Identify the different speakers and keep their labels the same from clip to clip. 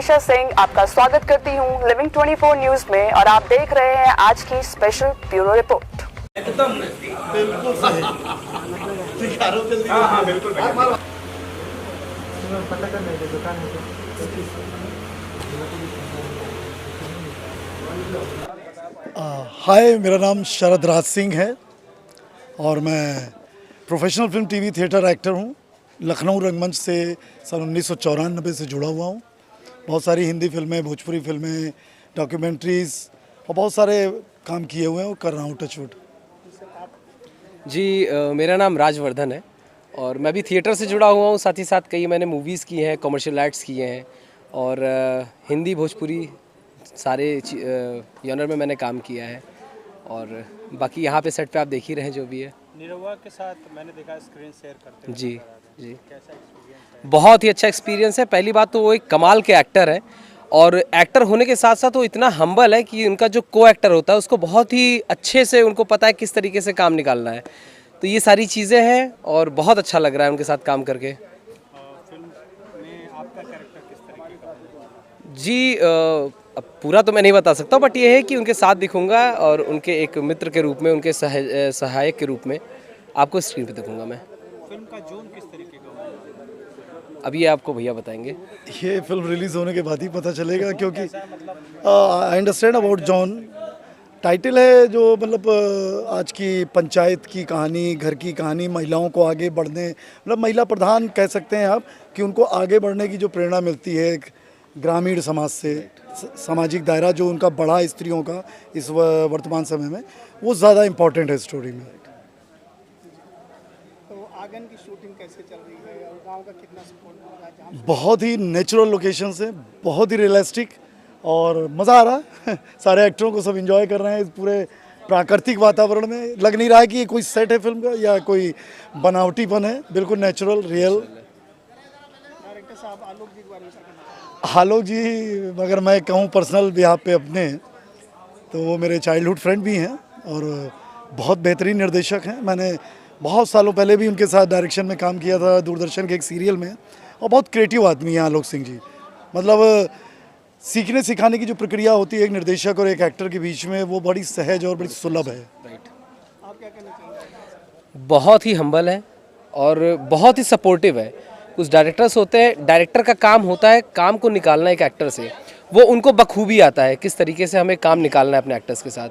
Speaker 1: मनीषा सिंह आपका स्वागत करती हूँ लिविंग 24 न्यूज में और आप देख रहे हैं आज की स्पेशल ब्यूरो रिपोर्ट।
Speaker 2: एकदम बिल्कुल सही। हाँ बिल्कुल
Speaker 3: हाय, मेरा नाम शरद राज सिंह है और मैं professional film TV theatre actor हूँ। लखनऊ रंगमंच से सन 1994 से जुड़ा हुआ हूँ। बहुत सारी हिंदी फिल्में, भोजपुरी फिल्में, डॉक्यूमेंट्रीज़ और बहुत सारे काम किए हुए हैं और कर रहा हूँ टचवुड।
Speaker 4: जी मेरा नाम राजवर्धन है और मैं भी थिएटर से जुड़ा हुआ हूँ। साथ ही साथ कई मैंने मूवीज़ की हैं, कमर्शियल आर्ट्स किए हैं और हिंदी भोजपुरी सारे जॉनर में मैंने काम किया है। और बाकी यहाँ पे सेट पे आप देख ही रहे हैं जो भी है।
Speaker 2: निरहुआ के साथ मैंने देखा स्क्रीन शेयर करते
Speaker 4: जी जी,
Speaker 2: कैसा एक्सपीरियंस है?
Speaker 4: बहुत ही अच्छा एक्सपीरियंस है। पहली बात तो वो एक कमाल के एक्टर है और एक्टर होने के साथ साथ वो इतना हम्बल है कि उनका जो को एक्टर होता है उसको बहुत ही अच्छे से उनको पता है किस तरीके से काम निकालना है। तो ये सारी चीज़ें हैं और बहुत अच्छा लग रहा है उनके साथ काम करके।
Speaker 2: फिल्म में आपका कैरेक्टर किस तरीके का है?
Speaker 4: जी अब पूरा तो मैं नहीं बता सकता, बट ये है कि उनके साथ दिखूंगा और उनके एक मित्र के रूप में, उनके सहायक के रूप में आपको स्क्रीन पे दिखूंगा मैं।
Speaker 2: फिल्म का जोन किस तरीके का होगा?
Speaker 4: अब ये आपको भैया बताएंगे।
Speaker 3: ये फिल्म रिलीज़ होने के बाद ही पता चलेगा, क्योंकि I understand about John. Title है जो मतलब आज की पंचायत की कहानी, घर की कहानी, महिलाओं को आगे बढ़ने, मतलब महिला प्रधान कह सकते हैं आप, कि उनको आगे बढ़ने की जो प्रेरणा मिलती है ग्रामीण समाज से, सामाजिक दायरा जो उनका बढ़ा स्त्रियों का इस वर्तमान समय में, वो ज़्यादा इम्पोर्टेंट है स्टोरी में।
Speaker 2: तो आंगन की शूटिंग कैसे चल रही है और गांव का कितना सपोर्ट मिल रहा है?
Speaker 3: बहुत ही नेचुरल लोकेशंस है, बहुत ही रियलिस्टिक और मज़ा आ रहा है। सारे एक्टरों को सब एंजॉय कर रहे हैं इस पूरे प्राकृतिक वातावरण में। लग नहीं रहा है कि ये कोई सेट है फिल्म का या कोई बनावटीपन है, बिल्कुल नेचुरल, रियल।
Speaker 2: डायरेक्टर साहब आलोक जी के बारे में क्या कहना चाहेंगे?
Speaker 3: आलोक जी, अगर मैं कहूँ पर्सनल बिहाफ पे अपने, तो वो मेरे चाइल्डहुड फ्रेंड भी हैं और बहुत बेहतरीन निर्देशक हैं। मैंने बहुत सालों पहले भी उनके साथ डायरेक्शन में काम किया था दूरदर्शन के एक सीरियल में। और बहुत क्रिएटिव आदमी हैं आलोक सिंह जी। मतलब सीखने सिखाने की जो प्रक्रिया होती है एक निर्देशक और एक एक्टर के बीच में, वो बड़ी सहज और बड़ी सुलभ है।
Speaker 2: आप क्या कहना चाहेंगे?
Speaker 4: बहुत ही हम्बल है और बहुत ही सपोर्टिव है। कुछ डायरेक्टर्स होते हैं, डायरेक्टर का काम होता है काम को निकालना एक एक्टर से, वो उनको बखूबी आता है किस तरीके से हमें काम निकालना है अपने एक्टर्स के साथ।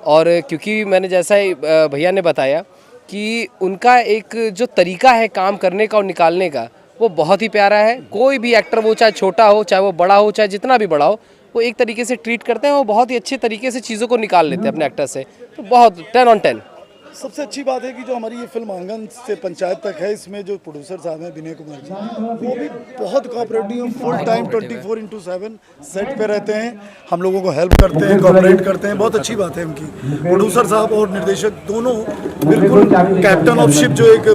Speaker 4: और क्योंकि मैंने जैसा ही भैया ने बताया कि उनका एक जो तरीका है काम करने का और निकालने का, वो बहुत ही प्यारा है। कोई भी एक्टर, वो चाहे छोटा हो, चाहे वो बड़ा हो, चाहे जितना भी बड़ा हो, वो एक तरीके से ट्रीट करते हैं। वो बहुत ही अच्छे तरीके से चीज़ों को निकाल लेते हैं अपने एक्टर से। तो बहुत 10 on 10।
Speaker 3: सबसे अच्छी बात है कि जो हमारी ये फिल्म आंगन से पंचायत तक है, इसमें जो प्रोड्यूसर साहब हैं विनय कुमार जी, वो भी बहुत कोऑपरेटिव, फुल टाइम 24/7 सेट पे रहते हैं, हम लोगों को हेल्प करते हैं, कोऑपरेट करते हैं। बहुत अच्छी बात है उनकी। प्रोड्यूसर साहब और निर्देशक दोनों बिल्कुल कैप्टन ऑफ शिप, जो एक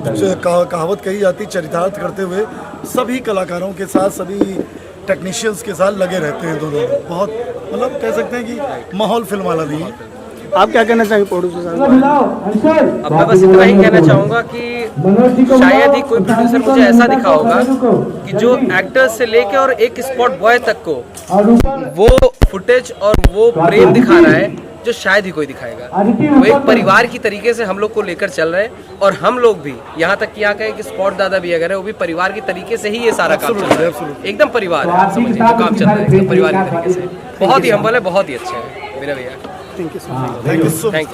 Speaker 3: कहावत कही जाती, चरितार्थ करते हुए सभी कलाकारों के साथ, सभी टेक्नीशियंस के साथ लगे रहते हैं दोनों। बहुत मतलब कह सकते हैं कि माहौल फिल्म वाला नहीं है।
Speaker 2: आप क्या कहना चाहेंगे प्रोड्यूसर साहब?
Speaker 4: अब मैं बस इतना ही कहना चाहूँगा कि शायद ही कोई प्रोड्यूसर मुझे ऐसा दिखा होगा कि जो एक्टर्स से लेके और एक स्पॉट बॉय तक को वो फुटेज और वो प्रेम दिखा रहा है जो शायद ही कोई दिखाएगा। वो एक परिवार की तरीके से हम लोग को लेकर चल रहे हैं और हम लोग भी यहाँ तक कि यहाँ का एक स्पॉट दादा भी अगर है, वो भी परिवार की तरीके से ही ये सारा काम चल रहा है। एकदम परिवार है, समझिए जो काम चल रहा है एकदम परिवार की तरीके से। बहुत ही हम्बल है, बहुत ही अच्छा है मेरा भैया।
Speaker 3: Thank you so much.